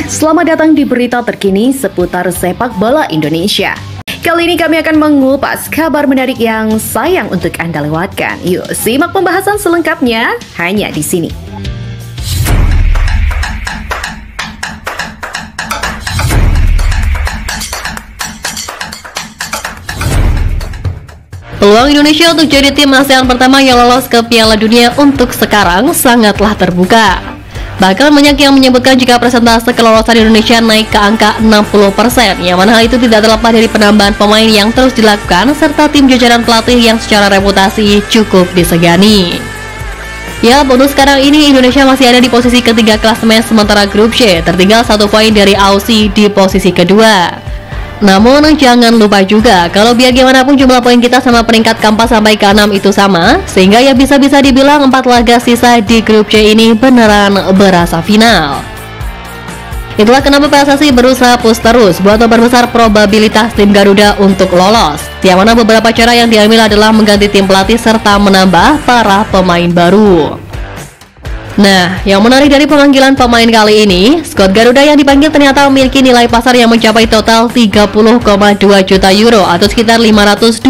Selamat datang di berita terkini seputar sepak bola Indonesia. Kali ini kami akan mengupas kabar menarik yang sayang untuk Anda lewatkan. Yuk, simak pembahasan selengkapnya hanya di sini. Peluang Indonesia untuk jadi tim ASEAN pertama yang lolos ke Piala Dunia untuk sekarang sangatlah terbuka. Bahkan banyak yang menyebutkan jika persentase kelolosan Indonesia naik ke angka 60%, yang mana hal itu tidak terlepas dari penambahan pemain yang terus dilakukan serta tim jajaran pelatih yang secara reputasi cukup disegani. Ya, bonus sekarang ini Indonesia masih ada di posisi ketiga klasemen sementara grup C, tertinggal 1 poin dari Aussie di posisi kedua. Namun jangan lupa juga kalau biar gimana pun jumlah poin kita sama peringkat keempat sampai ke-6 itu sama, sehingga ya bisa-bisa dibilang 4 laga sisa di grup C ini beneran berasa final. Itulah kenapa PSSI berusaha push terus buat memperbesar probabilitas tim Garuda untuk lolos. Yang mana beberapa cara yang diambil adalah mengganti tim pelatih serta menambah para pemain baru. Nah, yang menarik dari pemanggilan pemain kali ini, skuad Garuda yang dipanggil ternyata memiliki nilai pasar yang mencapai total 30,2 juta euro atau sekitar 521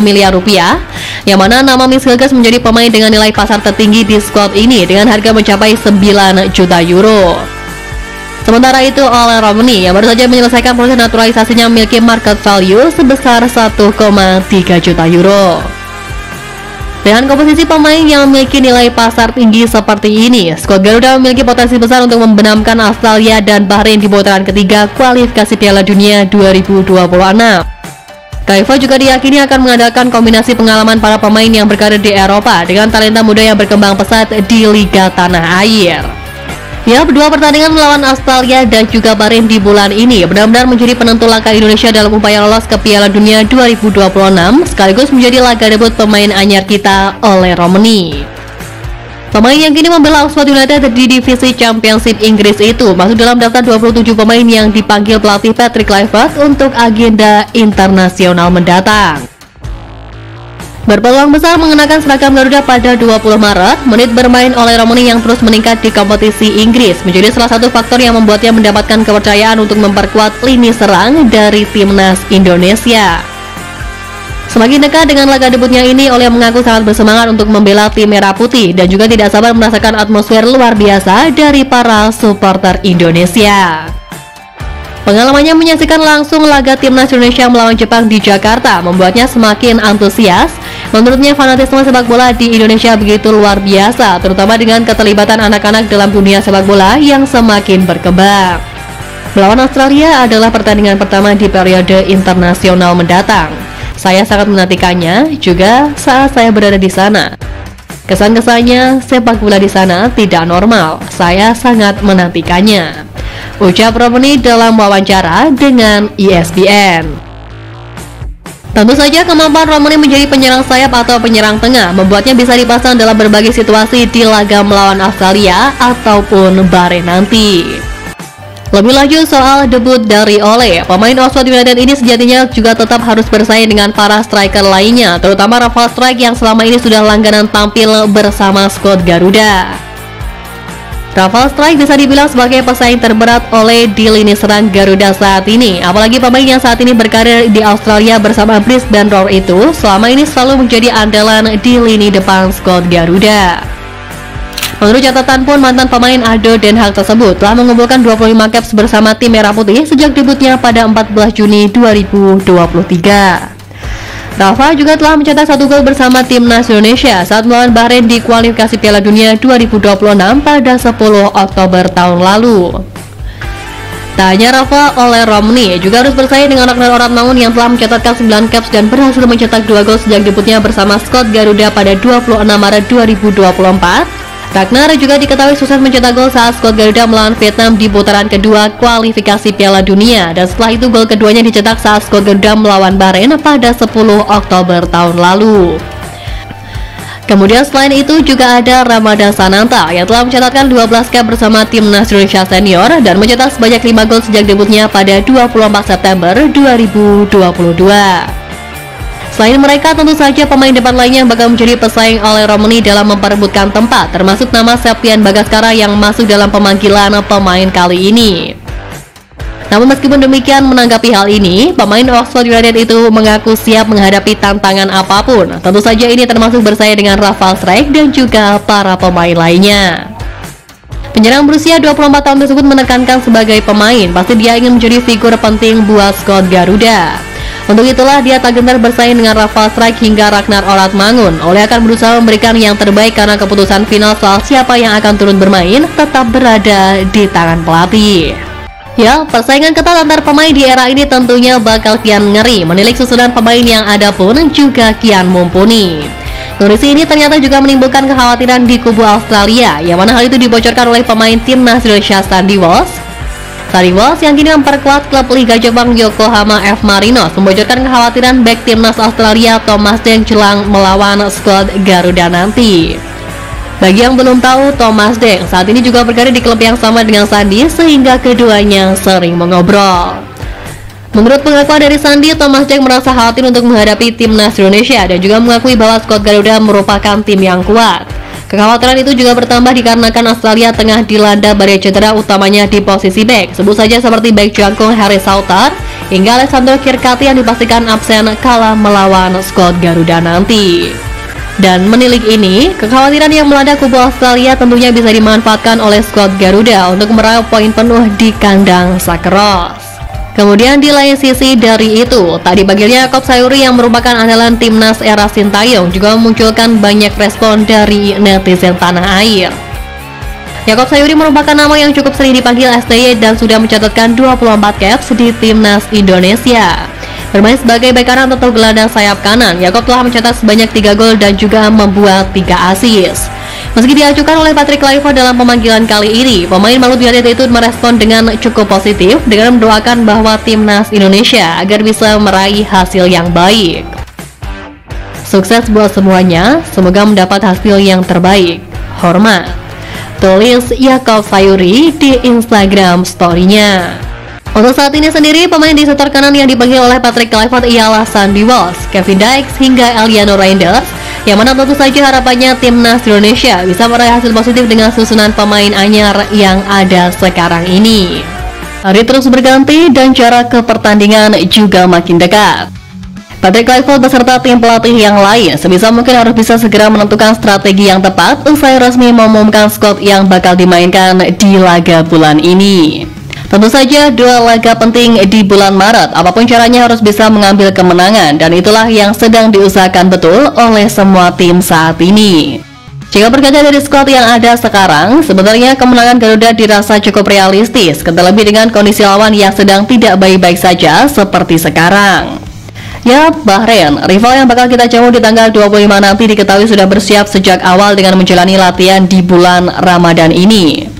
miliar rupiah, yang mana nama Miss Gagas menjadi pemain dengan nilai pasar tertinggi di skuad ini dengan harga mencapai 9 juta euro. Sementara itu, Ole Romani yang baru saja menyelesaikan proses naturalisasinya memiliki market value sebesar 1,3 juta euro. Dengan komposisi pemain yang memiliki nilai pasar tinggi seperti ini, skuad Garuda memiliki potensi besar untuk membenamkan Australia dan Bahrain di putaran ketiga kualifikasi Piala Dunia 2026. KAIFA juga diyakini akan mengandalkan kombinasi pengalaman para pemain yang berkarir di Eropa dengan talenta muda yang berkembang pesat di Liga Tanah Air. Ya, berdua pertandingan melawan Australia dan juga Bahrain di bulan ini benar-benar menjadi penentu langkah Indonesia dalam upaya lolos ke Piala Dunia 2026, sekaligus menjadi laga debut pemain anyar kita, Ole Romani. Pemain yang kini membela Oxford United di divisi Championship Inggris itu masuk dalam daftar 27 pemain yang dipanggil pelatih Patrick Kluivert untuk agenda internasional mendatang. Berpeluang besar mengenakan seragam Garuda pada 20 Maret, menit bermain Ole Romani yang terus meningkat di kompetisi Inggris menjadi salah satu faktor yang membuatnya mendapatkan kepercayaan untuk memperkuat lini serang dari timnas Indonesia. Semakin dekat dengan laga debutnya ini, Ole mengaku sangat bersemangat untuk membela tim Merah Putih dan juga tidak sabar merasakan atmosfer luar biasa dari para supporter Indonesia. Pengalamannya menyaksikan langsung laga timnas Indonesia melawan Jepang di Jakarta membuatnya semakin antusias. Menurutnya fanatisme sepak bola di Indonesia begitu luar biasa, terutama dengan keterlibatan anak-anak dalam dunia sepak bola yang semakin berkembang. Melawan Australia adalah pertandingan pertama di periode internasional mendatang. Saya sangat menantikannya juga saat saya berada di sana. Kesan-kesannya sepak bola di sana tidak normal. Saya sangat menantikannya, ucap Romani dalam wawancara dengan ESPN. Tentu saja kemampuan Romani menjadi penyerang sayap atau penyerang tengah membuatnya bisa dipasang dalam berbagai situasi di laga melawan Australia ataupun Bahrain nanti. Lebih lanjut soal debut dari Ole, pemain Oxford United ini sejatinya juga tetap harus bersaing dengan para striker lainnya, terutama Rafael Strijk yang selama ini sudah langganan tampil bersama skuad Garuda. Rafael Strijk bisa dibilang sebagai pesaing terberat Ole di lini serang Garuda saat ini. Apalagi pemain yang saat ini berkarir di Australia bersama Brisbane Roar itu selama ini selalu menjadi andalan di lini depan skuad Garuda. Menurut catatan pun, mantan pemain Ado Den Haag tersebut telah mengumpulkan 25 caps bersama tim Merah Putih sejak debutnya pada 14 Juni 2023. Rafa juga telah mencetak 1 gol bersama timnas Indonesia saat melawan Bahrain di kualifikasi Piala Dunia 2026 pada 10 Oktober tahun lalu. Tak hanya Rafa, Ole Romani juga harus bersaing dengan Ragnar Oratmangun yang telah mencatatkan 9 caps dan berhasil mencetak 2 gol sejak debutnya bersama skuad Garuda pada 26 Maret 2024. Ragnar juga diketahui sukses mencetak gol saat skuad Garuda melawan Vietnam di putaran kedua kualifikasi Piala Dunia, dan setelah itu gol keduanya dicetak saat skuad Garuda melawan Bahrain pada 10 Oktober tahun lalu. Kemudian selain itu juga ada Ramadhan Sananta yang telah mencatatkan 12 cap bersama timnas Indonesia senior dan mencetak sebanyak 5 gol sejak debutnya pada 24 September 2022. Selain mereka, tentu saja pemain depan lainnya yang bakal menjadi pesaing Ole Romani dalam memperebutkan tempat, termasuk nama Septian Bagaskara yang masuk dalam pemanggilan pemain kali ini. Namun meskipun demikian, menanggapi hal ini, pemain Oxford United itu mengaku siap menghadapi tantangan apapun. Tentu saja ini termasuk bersaing dengan Rafal Strijk dan juga para pemain lainnya. Penyerang berusia 24 tahun tersebut menekankan sebagai pemain, pasti dia ingin menjadi figur penting buat skuad Garuda. Untuk itulah dia tak gentar bersaing dengan Rafal Strijk hingga Ragnar Oratmangun. Oleh akan berusaha memberikan yang terbaik karena keputusan final soal siapa yang akan turun bermain tetap berada di tangan pelatih. Ya, persaingan ketat antar pemain di era ini tentunya bakal kian ngeri. Menilik susunan pemain yang ada pun juga kian mumpuni. Kondisi ini ternyata juga menimbulkan kekhawatiran di kubu Australia, yang mana hal itu dibocorkan oleh pemain timnas Indonesia Sandy Walsh. Sandy Walsh yang kini memperkuat klub Liga Jepang Yokohama F Marinos membocorkan kekhawatiran bek timnas Australia Thomas Deng jelang melawan skuad Garuda nanti. Bagi yang belum tahu, Thomas Deng saat ini juga berkarir di klub yang sama dengan Sandy, sehingga keduanya sering mengobrol. Menurut pengakuan dari Sandy, Thomas Deng merasa khawatir untuk menghadapi timnas Indonesia dan juga mengakui bahwa skuad Garuda merupakan tim yang kuat. Kekhawatiran itu juga bertambah dikarenakan Australia tengah dilanda badai cedera, utamanya di posisi bek. Sebut saja seperti bek jangkung Harry Sauter hingga Alessandro Kirkati yang dipastikan absen kala melawan skuad Garuda nanti. Dan menilik ini, kekhawatiran yang melanda kubu Australia tentunya bisa dimanfaatkan oleh skuad Garuda untuk meraup poin penuh di kandang Sakros. Kemudian di lain sisi dari itu, tak dipanggilnya Yaakob Sayuri yang merupakan andalan timnas era Sintayong juga memunculkan banyak respon dari netizen tanah air. Yaakob Sayuri merupakan nama yang cukup sering dipanggil STY dan sudah mencatatkan 24 caps di timnas Indonesia. Bermain sebagai bek kanan atau gelandang sayap kanan, Yaakob telah mencetak sebanyak 3 gol dan juga membuat 3 assist. Meski diajukan oleh Patrick Kluivert dalam pemanggilan kali ini, pemain Malut United itu merespon dengan cukup positif dengan mendoakan bahwa timnas Indonesia agar bisa meraih hasil yang baik. Sukses buat semuanya, semoga mendapat hasil yang terbaik. Hormat. Tulis Yaakob Sayuri di Instagram story-nya. Untuk saat ini sendiri, pemain di sektor kanan yang dipanggil oleh Patrick Kluivert ialah Sandy Walsh, Kevin Dykes hingga Eliano Reinders, yang mana tentu saja harapannya timnas Indonesia bisa meraih hasil positif dengan susunan pemain anyar yang ada sekarang ini. Hari terus berganti dan jarak ke pertandingan juga makin dekat. Patrick Kluivert beserta tim pelatih yang lain sebisa mungkin harus bisa segera menentukan strategi yang tepat usai resmi mengumumkan skuad yang bakal dimainkan di laga bulan ini. Tentu saja dua laga penting di bulan Maret, apapun caranya harus bisa mengambil kemenangan, dan itulah yang sedang diusahakan betul oleh semua tim saat ini. Jika berkaca dari skuad yang ada sekarang, sebenarnya kemenangan Garuda dirasa cukup realistis, terlebih dengan kondisi lawan yang sedang tidak baik-baik saja seperti sekarang. Ya, Bahrain, rival yang bakal kita jamu di tanggal 25 nanti diketahui sudah bersiap sejak awal dengan menjalani latihan di bulan Ramadan ini.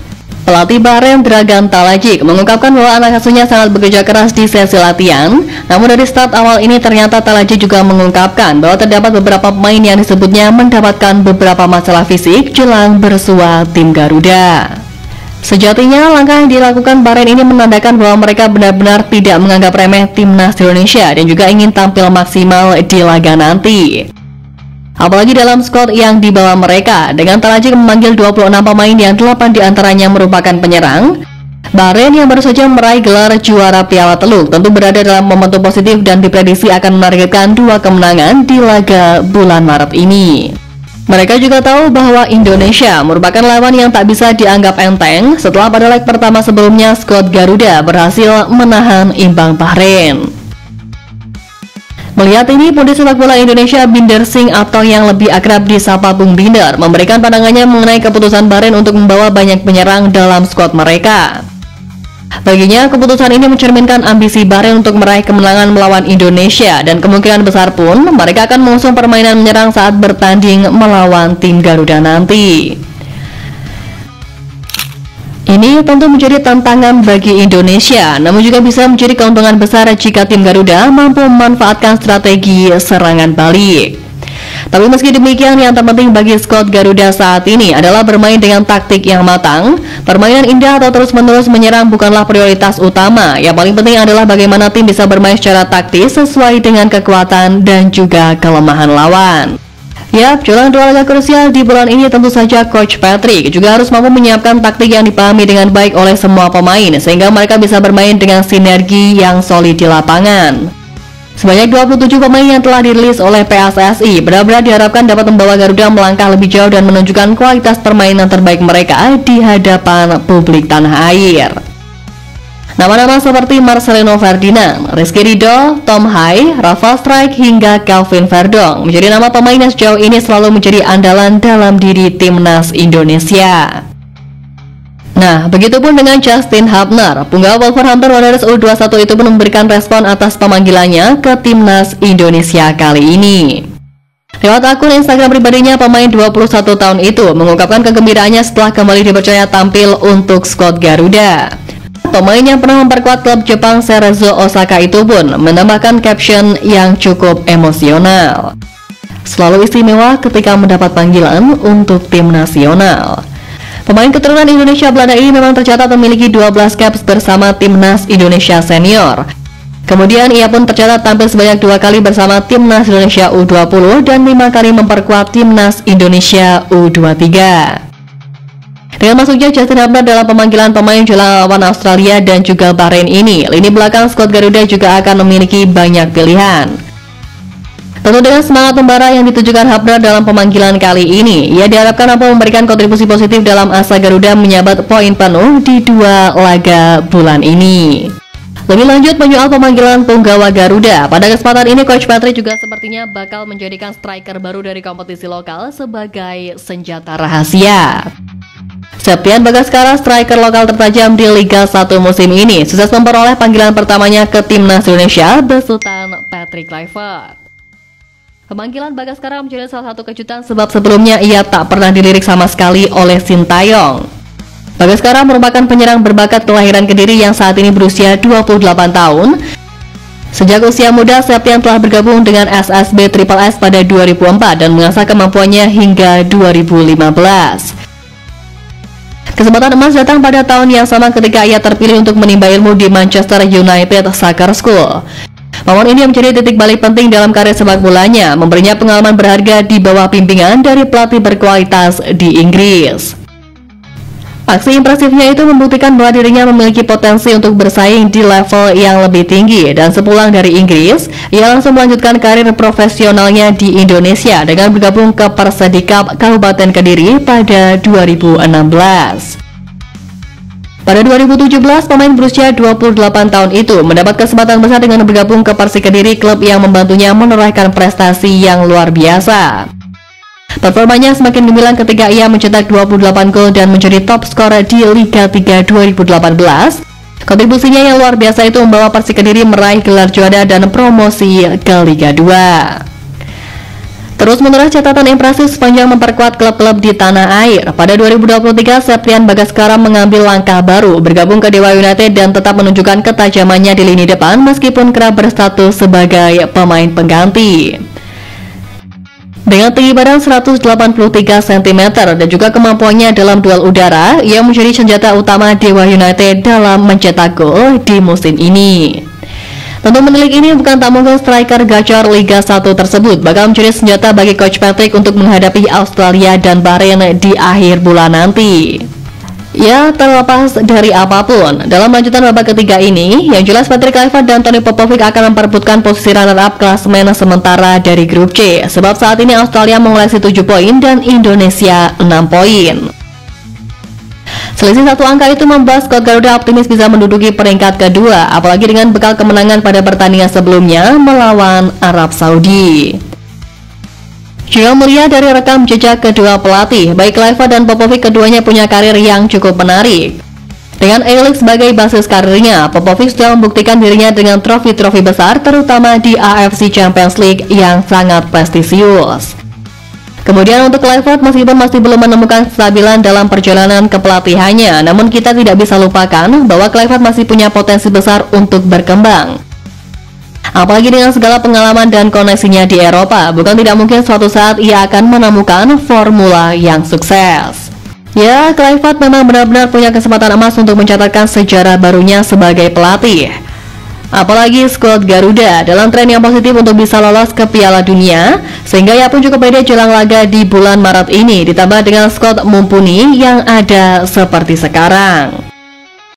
Pelatih Bahrain Dragan Talajik mengungkapkan bahwa anak asuhnya sangat bekerja keras di sesi latihan. Namun dari start awal ini ternyata Talajik juga mengungkapkan bahwa terdapat beberapa pemain yang disebutnya mendapatkan beberapa masalah fisik jelang bersua tim Garuda. Sejatinya langkah yang dilakukan Bahrain ini menandakan bahwa mereka benar-benar tidak menganggap remeh timnas Indonesia dan juga ingin tampil maksimal di laga nanti. Apalagi dalam skuad yang dibawa mereka, dengan Talajik memanggil 26 pemain yang 8 diantaranya merupakan penyerang. Bahrain yang baru saja meraih gelar juara Piala Teluk tentu berada dalam momentum positif dan diprediksi akan menargetkan 2 kemenangan di laga bulan Maret ini. Mereka juga tahu bahwa Indonesia merupakan lawan yang tak bisa dianggap enteng setelah pada leg pertama sebelumnya skuad Garuda berhasil menahan imbang Bahrain. Melihat ini, Pundit Sepak Bola Indonesia Binder Singh atau yang lebih akrab disapa Bung Binder memberikan pandangannya mengenai keputusan Bahrain untuk membawa banyak penyerang dalam skuad mereka. Baginya, keputusan ini mencerminkan ambisi Bahrain untuk meraih kemenangan melawan Indonesia dan kemungkinan besar pun mereka akan mengusung permainan menyerang saat bertanding melawan tim Garuda nanti. Ini tentu menjadi tantangan bagi Indonesia, namun juga bisa menjadi keuntungan besar jika tim Garuda mampu memanfaatkan strategi serangan balik. Tapi meski demikian, yang terpenting bagi skuad Garuda saat ini adalah bermain dengan taktik yang matang. Permainan indah atau terus-menerus menyerang bukanlah prioritas utama. Yang paling penting adalah bagaimana tim bisa bermain secara taktis sesuai dengan kekuatan dan juga kelemahan lawan. Yap, jelang dua laga krusial di bulan ini tentu saja Coach Patrick juga harus mampu menyiapkan taktik yang dipahami dengan baik oleh semua pemain sehingga mereka bisa bermain dengan sinergi yang solid di lapangan. Sebanyak 27 pemain yang telah dirilis oleh PSSI benar-benar diharapkan dapat membawa Garuda melangkah lebih jauh dan menunjukkan kualitas permainan terbaik mereka di hadapan publik tanah air. Nama-nama seperti Marcelino Ferdinand, Rizky Ridho, Tom Hai, Rafa Strike hingga Kelvin Verdong menjadi nama pemain yang sejauh ini selalu menjadi andalan dalam diri timnas Indonesia. Nah, begitupun dengan Justin Hubner, punggawa Wolverhampton Wanderers U21 itu pun memberikan respon atas pemanggilannya ke timnas Indonesia kali ini. Lewat akun Instagram pribadinya, pemain 21 tahun itu mengungkapkan kegembiraannya setelah kembali dipercaya tampil untuk skuad Garuda. Pemain yang pernah memperkuat klub Jepang Cerezo Osaka itu pun menambahkan caption yang cukup emosional. Selalu istimewa ketika mendapat panggilan untuk tim nasional. Pemain keturunan Indonesia Belanda ini memang tercatat memiliki 12 caps bersama timnas Indonesia senior. Kemudian ia pun tercatat tampil sebanyak 2 kali bersama timnas Indonesia U20 dan 5 kali memperkuat timnas Indonesia U23. Dengan masuknya Justin Hubner dalam pemanggilan pemain jelang lawan Australia dan juga Bahrain ini, lini belakang skuad Garuda juga akan memiliki banyak pilihan. Tentu dengan semangat membara yang ditujukan Hubner dalam pemanggilan kali ini, ia diharapkan mampu memberikan kontribusi positif dalam asa Garuda menyabat poin penuh di 2 laga bulan ini. Lebih lanjut menyoal pemanggilan punggawa Garuda, pada kesempatan ini Coach Patrick juga sepertinya bakal menjadikan striker baru dari kompetisi lokal sebagai senjata rahasia. Septian Bagaskara, striker lokal tertajam di Liga 1 musim ini, sukses memperoleh panggilan pertamanya ke timnas Indonesia besutan Patrick Kluivert. Pemanggilan Bagaskara menjadi salah satu kejutan sebab sebelumnya ia tak pernah dilirik sama sekali oleh Sintayong. Bagaskara merupakan penyerang berbakat kelahiran Kediri yang saat ini berusia 28 tahun. Sejak usia muda, Septian telah bergabung dengan SSB Triple S pada 2004 dan mengasah kemampuannya hingga 2015. Kesempatan emas datang pada tahun yang sama ketika ia terpilih untuk menimba ilmu di Manchester United Soccer School. Momen ini menjadi titik balik penting dalam karir sepak bolanya, memberinya pengalaman berharga di bawah bimbingan dari pelatih berkualitas di Inggris. Aksi impresifnya itu membuktikan bahwa dirinya memiliki potensi untuk bersaing di level yang lebih tinggi, dan sepulang dari Inggris, ia langsung melanjutkan karir profesionalnya di Indonesia dengan bergabung ke Persedikap Kabupaten Kediri pada 2016. Pada 2017, pemain berusia 28 tahun itu mendapat kesempatan besar dengan bergabung ke Persik Kediri, klub yang membantunya menorehkan prestasi yang luar biasa. Performanya semakin gemilang ketika ia mencetak 28 gol dan menjadi top skor di Liga 3 2018. Kontribusinya yang luar biasa itu membawa Persik Kediri meraih gelar juara dan promosi ke Liga 2. Terus menerus catatan impresif sepanjang memperkuat klub-klub di tanah air. Pada 2023, Septian Bagaskara mengambil langkah baru, bergabung ke Dewa United dan tetap menunjukkan ketajamannya di lini depan meskipun kerap berstatus sebagai pemain pengganti. Dengan tinggi badan 183 cm dan juga kemampuannya dalam duel udara, ia menjadi senjata utama Dewa United dalam mencetak gol di musim ini. Tentu menilik ini bukan tak mungkin striker gacor Liga 1 tersebut bakal menjadi senjata bagi Coach Patrick untuk menghadapi Australia dan Bahrain di akhir bulan nanti. Ya, terlepas dari apapun, dalam lanjutan babak ketiga ini, yang jelas Patrick Kluivert dan Tony Popovic akan memperebutkan posisi runner-up klasemen sementara dari grup C, sebab saat ini Australia mengoleksi 7 poin dan Indonesia 6 poin. Selisih 1 angka itu membuat skuad Garuda optimis bisa menduduki peringkat kedua, apalagi dengan bekal kemenangan pada pertandingan sebelumnya melawan Arab Saudi. Jika melihat dari rekam jejak kedua pelatih, baik Kluivert dan Popovic, keduanya punya karir yang cukup menarik. Dengan A-League sebagai basis karirnya, Popovic sudah membuktikan dirinya dengan trofi-trofi besar, terutama di AFC Champions League yang sangat prestisius. Kemudian untuk Kluivert, meskipun masih belum menemukan kestabilan dalam perjalanan kepelatihannya, namun kita tidak bisa lupakan bahwa Kluivert masih punya potensi besar untuk berkembang. Apalagi dengan segala pengalaman dan koneksinya di Eropa, bukan tidak mungkin suatu saat ia akan menemukan formula yang sukses. Ya, Kluivert memang benar-benar punya kesempatan emas untuk mencatatkan sejarah barunya sebagai pelatih. Apalagi skuad Garuda dalam tren yang positif untuk bisa lolos ke Piala Dunia, sehingga ia pun cukup pede jelang laga di bulan Maret ini, ditambah dengan skuad mumpuni yang ada seperti sekarang.